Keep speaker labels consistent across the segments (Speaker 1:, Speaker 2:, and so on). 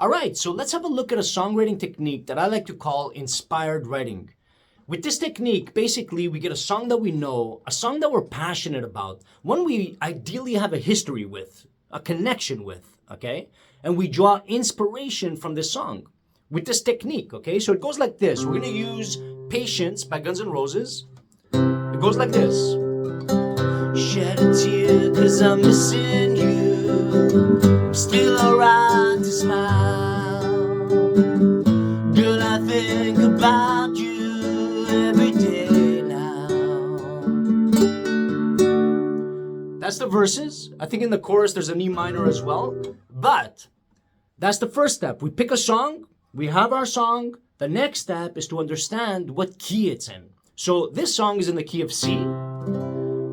Speaker 1: All right, so let's have a look at a songwriting technique that I like to call inspired writing. With this technique, basically, we get a song that we know, a song that we're passionate about, one we ideally have a history with, a connection with, okay? And we draw inspiration from this song with this technique, okay? So it goes like this. We're gonna use Patience by Guns N' Roses. It goes like this. Shed a tear cause I'm missing you. I'm still alright to smile. Girl, I think about you every day now. That's the verses. I think in the chorus there's an E minor as well. But that's the first step. We pick a song, we have our song. The next step is to understand what key it's in. So this song is in the key of C.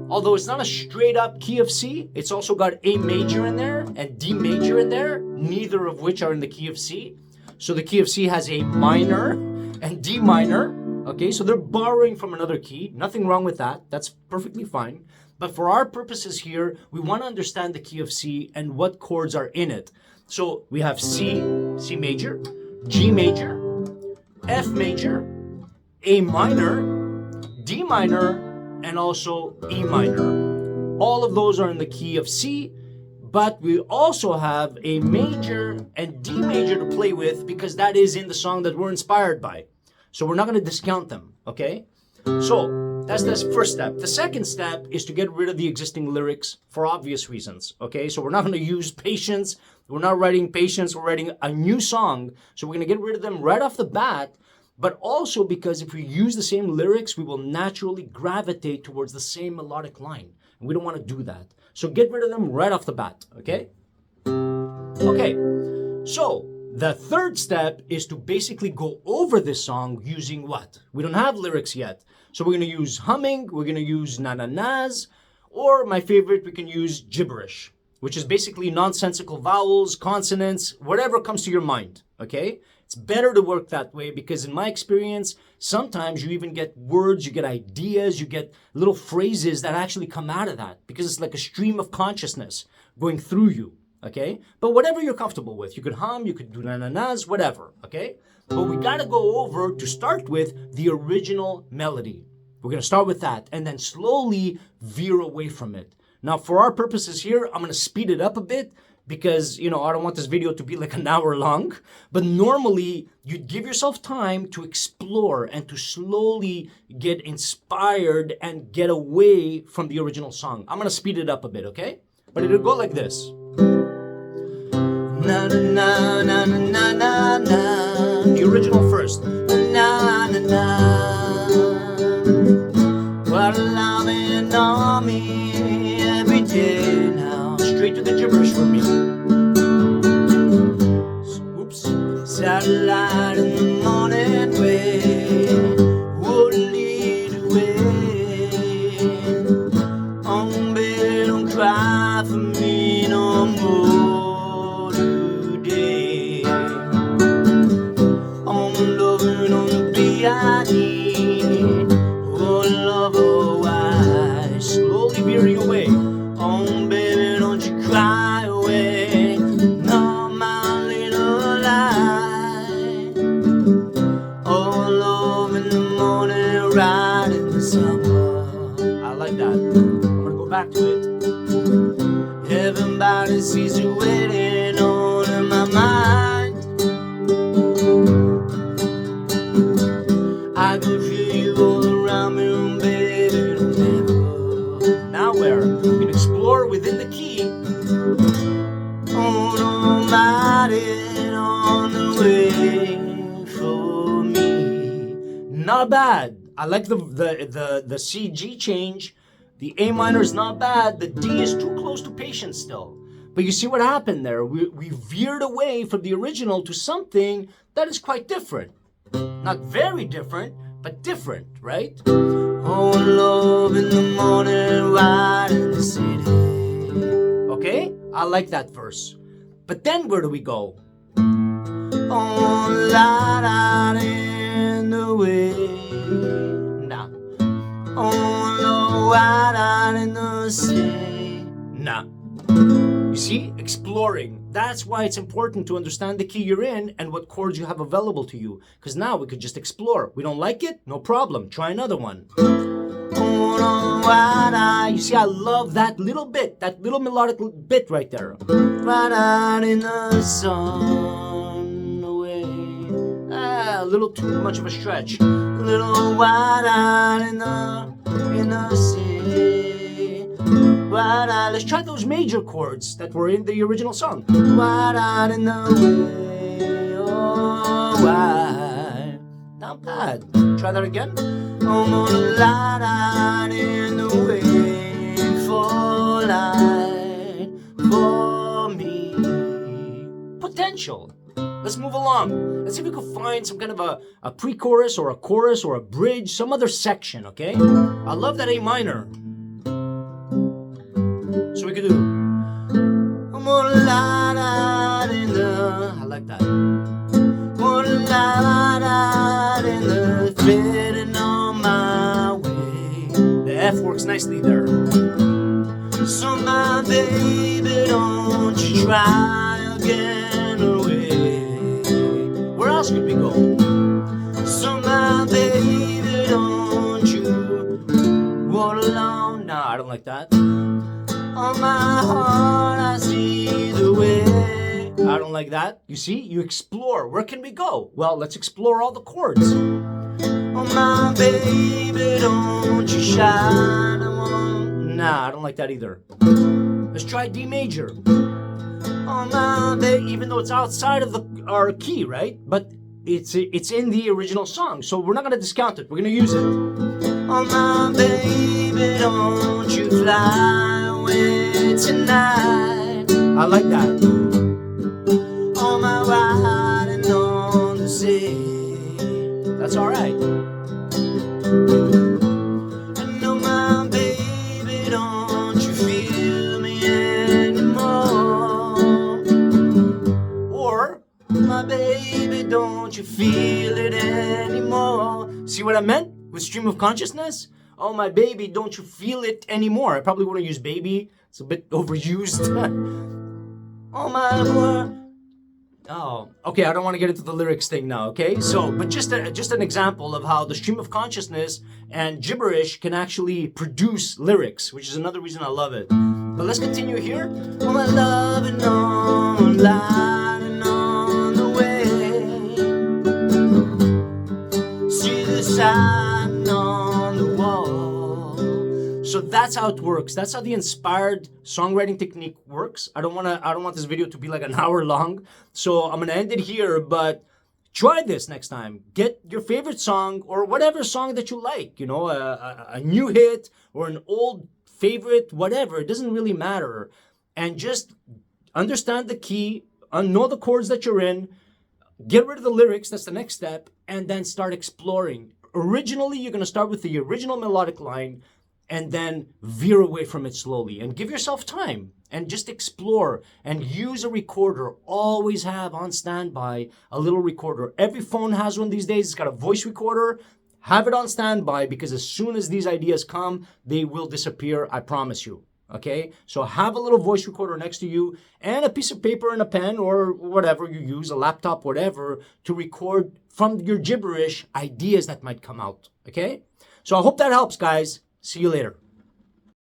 Speaker 1: Although it's not a straight up key of C, it's also got A major in there and D major in there, neither of which are in the key of C. So the key of C has A minor and D minor. Okay, so they're borrowing from another key. Nothing wrong with that. That's perfectly fine. But for our purposes here, we want to understand the key of C and what chords are in it. So we have C, C major, G major, F major, A minor, D minor, and also E minor. All of those are in the key of C, but we also have a major and D major to play with because that is in the song that we're inspired by. So we're not going to discount them, okay? So that's the first step. The second step is to get rid of the existing lyrics for obvious reasons, okay? So we're not going to use Patience. We're not writing Patience. We're writing a new song. So we're going to get rid of them right off the bat. But also because if we use the same lyrics, we will naturally gravitate towards the same melodic line. And we don't want to do that. So get rid of them right off the bat, okay? Okay, so the third step is to basically go over this song using what? We don't have lyrics yet. So we're going to use humming, we're going to use na-na-nas, or my favorite, we can use gibberish, which is basically nonsensical vowels, consonants, whatever comes to your mind, okay? It's better to work that way because in my experience, sometimes you even get words, you get ideas, you get little phrases that actually come out of that because it's like a stream of consciousness going through you, okay? But whatever you're comfortable with, you could hum, you could do na-na-nas, whatever, okay? But we gotta go over, to start with, the original melody. We're gonna start with that and then slowly veer away from it. Now, for our purposes here, I'm gonna speed it up a bit because, I don't want this video to be like an hour long. But normally, you'd give yourself time to explore and to slowly get inspired and get away from the original song. I'm going to speed it up a bit, okay? But it'll go like this. Na na na na na na na. The original first. Na na na. What a loving on me every day now. Straight to the gibberish for me. Oops. Satellite in the morning way would lead away. Oh, baby, don't cry for me no more today. I'm loving on the B.I.D. Oh, love, oh, I slowly veering away. Oh, baby, don't you cry away. No, my little lie. Oh, love in the morning, right in the summer. I like that. I'm gonna go back to it. Everybody sees you waiting on in my mind. I can feel you all around me, baby, don't ever. Now where? You can explore within the key. Oh, nobody on the way for me. Not bad. I like the C-G change. The A minor is not bad. The D is too close to Patience still. But you see what happened there? We veered away from the original to something that is quite different. Not very different, but different, right? Oh, love in the morning, right in the city. Okay? I like that verse. But then where do we go? Oh, light out in the way. Nah. Oh, no, right out in the sea. Nah. You see? Exploring. That's why it's important to understand the key you're in and what chords you have available to you. Because now we could just explore. We don't like it? No problem. Try another one. You see, I love that little bit, that little melodic bit right there. Right out in the sun away. A little too much of a stretch. A little wide out in the sea. Wide out. Let's try those major chords that were in the original song. Wide out in the way. Oh, wide. Not bad. Try that again. I'm gonna light out in the way for light for me. Potential. Let's move along. Let's see if we can find some kind of a pre-chorus or a chorus or a bridge, some other section, okay? I love that A minor. So we could do I'm gonna light out in the, I like that. Gonna light out in the fitting on my way. The F works nicely there. So my baby, don't you try again away. Where else could we go? So my baby, don't you walk alone. No, I don't like that. On my heart, I see the way. I don't like that. You see, you explore. Where can we go? Well, let's explore all the chords. Oh, my baby, don't you shine. Nah, I don't like that either. Let's try D major. Oh, my baby, even though it's outside of our key, right? But it's in the original song, so we're not going to discount it. We're going to use it. Oh, my baby, don't you fly away tonight. I like that. On my riding on the sea. That's all right. I know my baby, don't you feel me anymore? Or my baby, don't you feel it anymore? See what I meant with stream of consciousness? Oh, my baby, don't you feel it anymore? I probably wouldn't use baby. It's a bit overused. Oh, my word. Oh, okay, I don't want to get into the lyrics thing now, okay? So, but just an example of how the stream of consciousness and gibberish can actually produce lyrics, which is another reason I love it. But let's continue here. Oh, my love and on, lighting on the way. See the sign on the wall. So that's how it works. That's how the inspired songwriting technique works. I don't want this video to be like an hour long. So I'm gonna end it here, but try this next time. Get your favorite song or whatever song that you like, you know, a new hit or an old favorite, whatever. It doesn't really matter. And just understand the key, know the chords that you're in, get rid of the lyrics, that's the next step, and then start exploring. Originally, you're gonna start with the original melodic line, and then veer away from it slowly and give yourself time and just explore and use a recorder. Always have on standby a little recorder. Every phone has one these days. It's got a voice recorder. Have it on standby because as soon as these ideas come, they will disappear. I promise you. Okay? So have a little voice recorder next to you and a piece of paper and a pen or whatever you use, a laptop, whatever, to record from your gibberish ideas that might come out. Okay? So I hope that helps, guys. See you later.